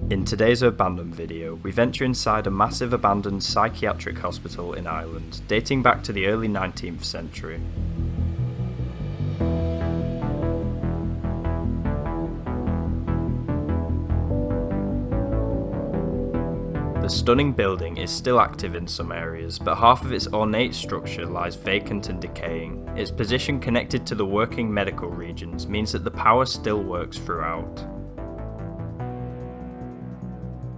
In today's Urbandoned video, we venture inside a massive abandoned psychiatric hospital in Ireland, dating back to the early 19th century. The stunning building is still active in some areas, but half of its ornate structure lies vacant and decaying. Its position connected to the working medical regions means that the power still works throughout.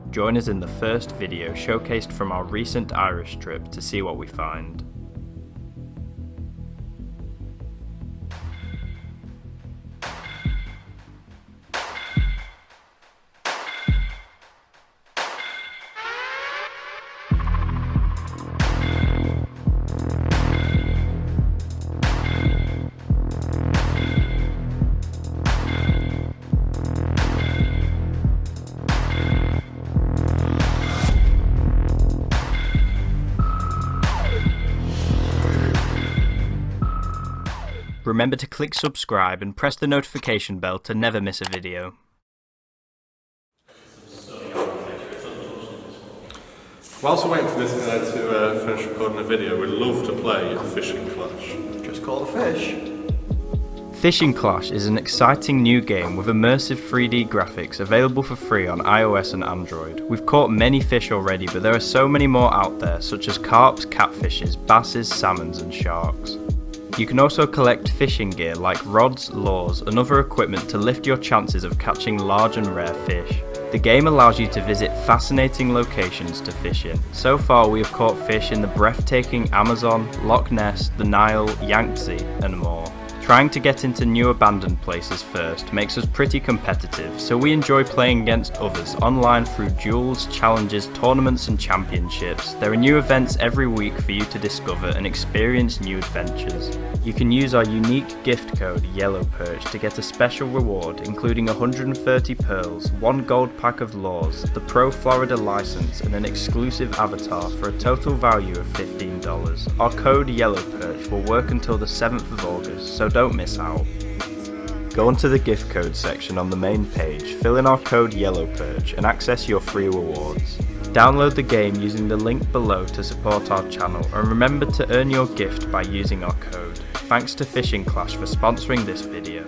Join us in the first video showcased from our recent Irish trip to see what we find. Remember to click subscribe and press the notification bell to never miss a video. Whilst we're waiting for this guy to finish recording the video, we'd love to play a fishing clash. Just call a fish. Fishing Clash is an exciting new game with immersive 3D graphics available for free on iOS and Android. We've caught many fish already, but there are so many more out there, such as carps, catfishes, basses, salmons and sharks. You can also collect fishing gear like rods, lures and other equipment to lift your chances of catching large and rare fish. The game allows you to visit fascinating locations to fish in. So far we have caught fish in the breathtaking Amazon, Loch Ness, the Nile, Yangtze and more. Trying to get into new abandoned places first makes us pretty competitive, so we enjoy playing against others online through duels, challenges, tournaments and championships. There are new events every week for you to discover and experience new adventures. You can use our unique gift code YELLOWPERCH to get a special reward including 130 pearls, 1 gold pack of lures, the Pro Florida license and an exclusive avatar for a total value of $15. Our code YELLOWPERCH will work until the 7th of August, so don't miss out. Go onto the gift code section on the main page, fill in our code YELLOWPERCH and access your free rewards. Download the game using the link below to support our channel and remember to earn your gift by using our code. Thanks to Fishing Clash for sponsoring this video.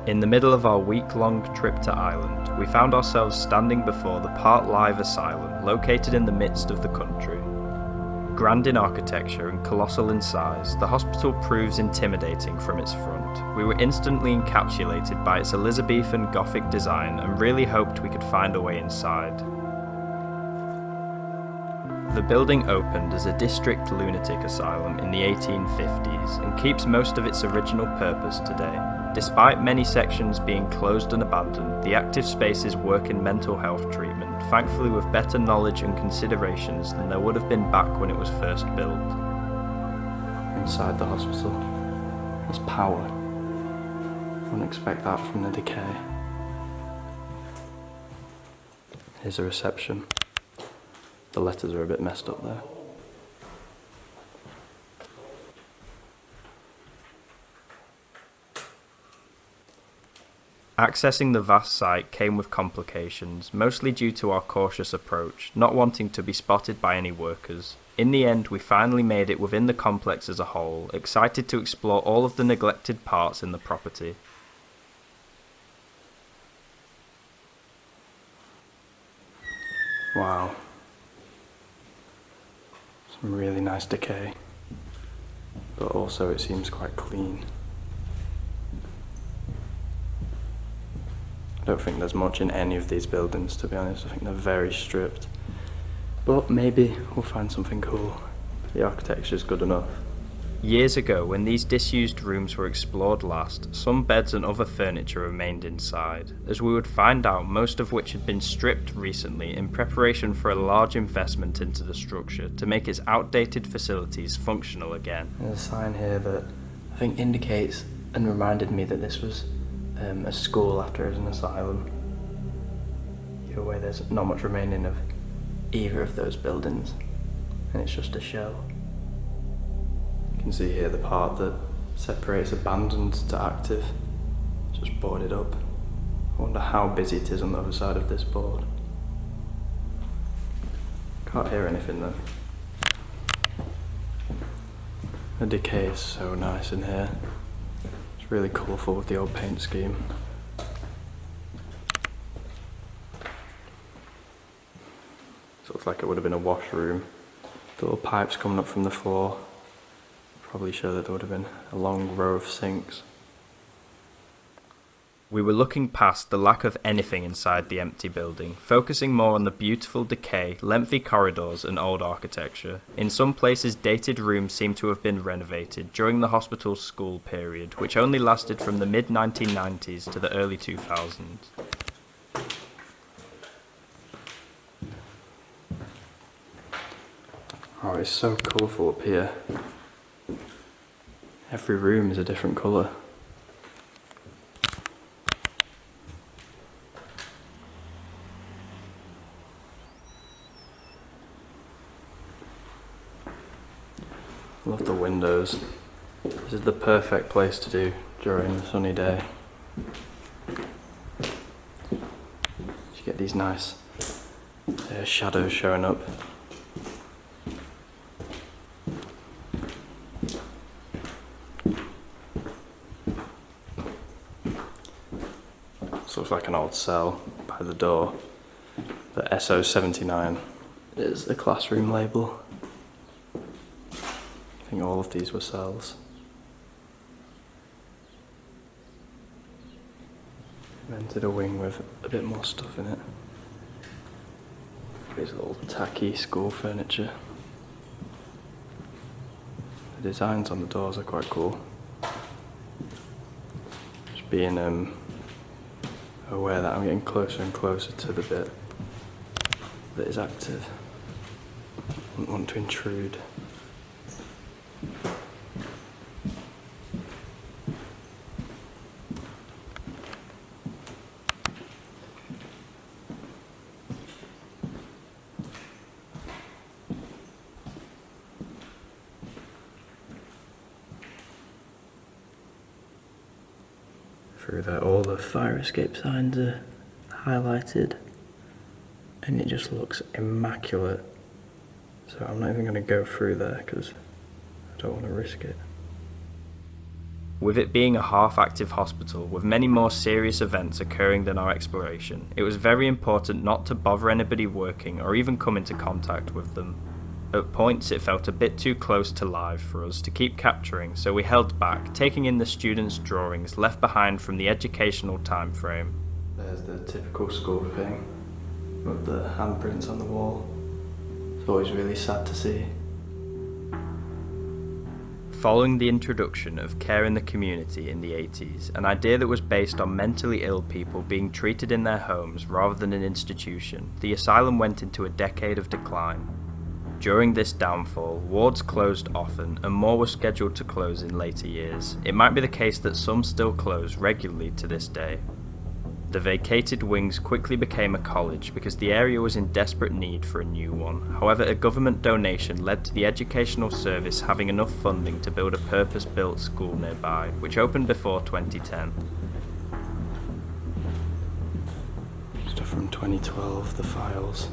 In the middle of our week-long trip to Ireland, we found ourselves standing before the part-live Asylum located in the midst of the country. Grand in architecture and colossal in size, the hospital proves intimidating from its front. We were instantly encapsulated by its Elizabethan Gothic design and really hoped we could find a way inside. The building opened as a district lunatic asylum in the 1850s and keeps most of its original purpose today. Despite many sections being closed and abandoned, the active spaces work in mental health treatment, thankfully with better knowledge and considerations than there would have been back when it was first built. Inside the hospital, there's power. Wouldn't expect that from the decay. Here's a reception. The letters are a bit messed up there. Accessing the vast site came with complications, mostly due to our cautious approach, not wanting to be spotted by any workers. In the end, we finally made it within the complex as a whole, excited to explore all of the neglected parts in the property. Wow. Some really nice decay. But also it seems quite clean. I don't think there's much in any of these buildings, to be honest. I think they're very stripped. But maybe we'll find something cool. The architecture's good enough. Years ago, when these disused rooms were explored last, some beds and other furniture remained inside, as we would find out most of which had been stripped recently in preparation for a large investment into the structure to make its outdated facilities functional again. There's a sign here that I think indicates and reminded me that this was a school after it was an asylum. Either way, there's not much remaining of either of those buildings, and it's just a shell. You can see here the part that separates abandoned to active. It's just boarded up. I wonder how busy it is on the other side of this board. Can't hear anything though. The decay is so nice in here. It's really colourful with the old paint scheme. This looks like it would have been a washroom. The little pipes coming up from the floor probably show that there would have been a long row of sinks. We were looking past the lack of anything inside the empty building, focusing more on the beautiful decay, lengthy corridors and old architecture. In some places dated rooms seem to have been renovated during the hospital's school period, which only lasted from the mid-1990s to the early 2000s. Oh, it's so colourful up here. Every room is a different colour. Love the windows. This is the perfect place to do during a sunny day. You get these nice shadows showing up. This looks like an old cell by the door. The SO79 is the classroom label. I think all of these were cells. Rented a wing with a bit more stuff in it. These little tacky school furniture. The designs on the doors are quite cool. Just being aware that I'm getting closer and closer to the bit that is active. I wouldn't want to intrude. Through there, all the fire escape signs are highlighted and it just looks immaculate. So I'm not even going to go through there because I don't want to risk it. With it being a half-active hospital with many more serious events occurring than our exploration, it was very important not to bother anybody working or even come into contact with them. At points it felt a bit too close to live for us to keep capturing, so we held back, taking in the students' drawings left behind from the educational time frame. There's the typical school thing with the handprints on the wall. It's always really sad to see. Following the introduction of care in the community in the 80s, an idea that was based on mentally ill people being treated in their homes rather than an institution, the asylum went into a decade of decline. During this downfall, wards closed often and more were scheduled to close in later years. It might be the case that some still close regularly to this day. The vacated wings quickly became a college because the area was in desperate need for a new one. However, a government donation led to the educational service having enough funding to build a purpose-built school nearby, which opened before 2010. Stuff from 2012, the files.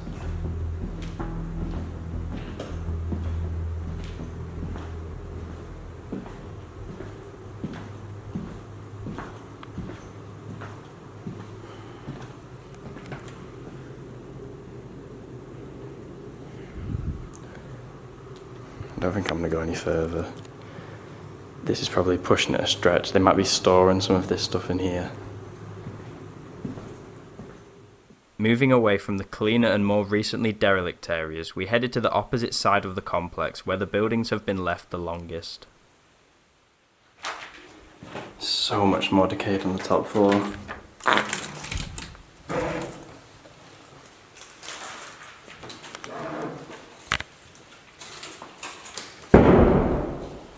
I don't think I'm going to go any further. This is probably pushing it a stretch. They might be storing some of this stuff in here. Moving away from the cleaner and more recently derelict areas, we headed to the opposite side of the complex where the buildings have been left the longest. So much more decayed on the top floor.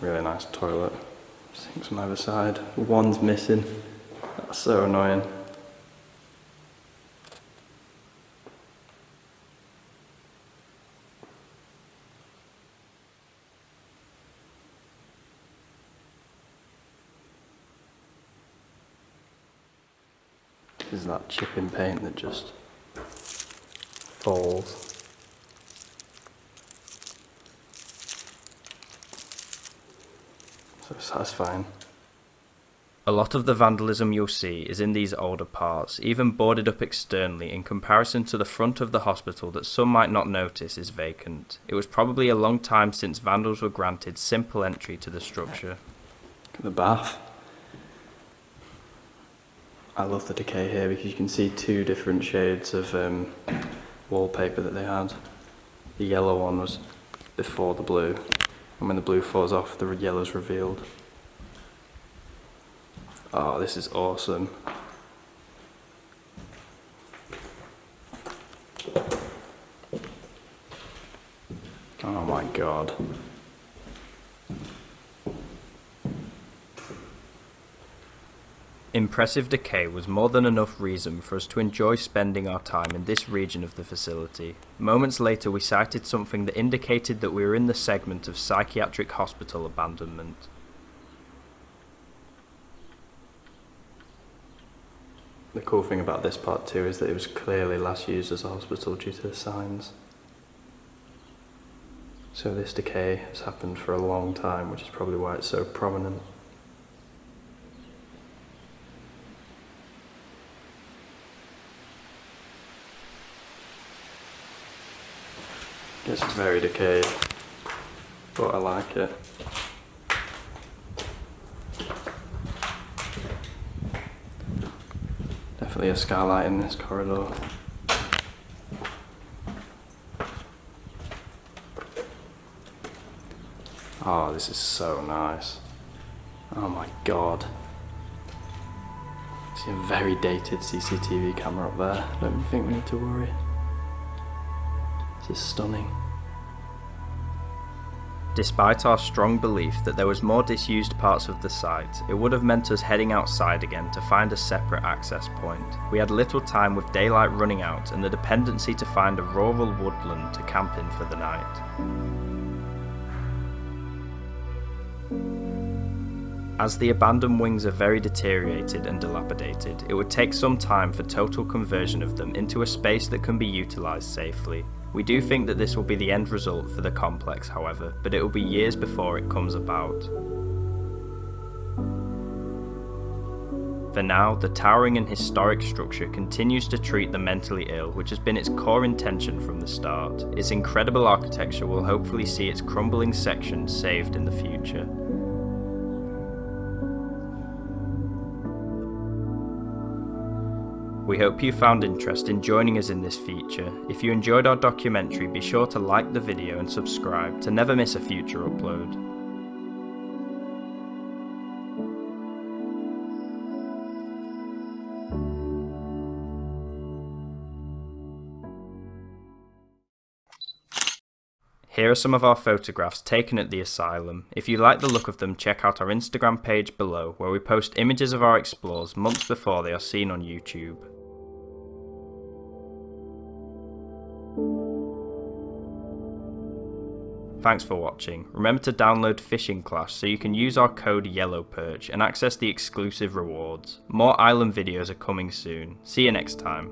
Really nice toilet. Sinks on either side. One's missing. That's so annoying. This is that chipping paint that just falls. So satisfying. A lot of the vandalism you'll see is in these older parts, even boarded up externally in comparison to the front of the hospital that some might not notice is vacant. It was probably a long time since vandals were granted simple entry to the structure. Look at the bath. I love the decay here because you can see two different shades of wallpaper that they had. The yellow one was before the blue, and when the blue falls off, the yellow's revealed. Oh, this is awesome. Oh my god. Impressive decay was more than enough reason for us to enjoy spending our time in this region of the facility. Moments later we sighted something that indicated that we were in the segment of psychiatric hospital abandonment. The cool thing about this part too is that it was clearly last used as a hospital due to the signs. So this decay has happened for a long time, which is probably why it's so prominent. It's very decayed, but I like it. Definitely a skylight in this corridor. Oh, this is so nice. Oh my god. See a very dated CCTV camera up there. Don't think we need to worry. This is stunning. Despite our strong belief that there was more disused parts of the site, it would have meant us heading outside again to find a separate access point. We had little time with daylight running out and the dependency to find a rural woodland to camp in for the night. As the abandoned wings are very deteriorated and dilapidated, it would take some time for total conversion of them into a space that can be utilised safely. We do think that this will be the end result for the complex, however, but it will be years before it comes about. For now, the towering and historic structure continues to treat the mentally ill, which has been its core intention from the start. Its incredible architecture will hopefully see its crumbling sections saved in the future. We hope you found interest in joining us in this feature. If you enjoyed our documentary, be sure to like the video and subscribe to never miss a future upload. Here are some of our photographs taken at the asylum. If you like the look of them, check out our Instagram page below, where we post images of our explores months before they are seen on YouTube. Thanks for watching. Remember to download Fishing Clash so you can use our code YELLOWPERCH and access the exclusive rewards. More Island videos are coming soon. See you next time.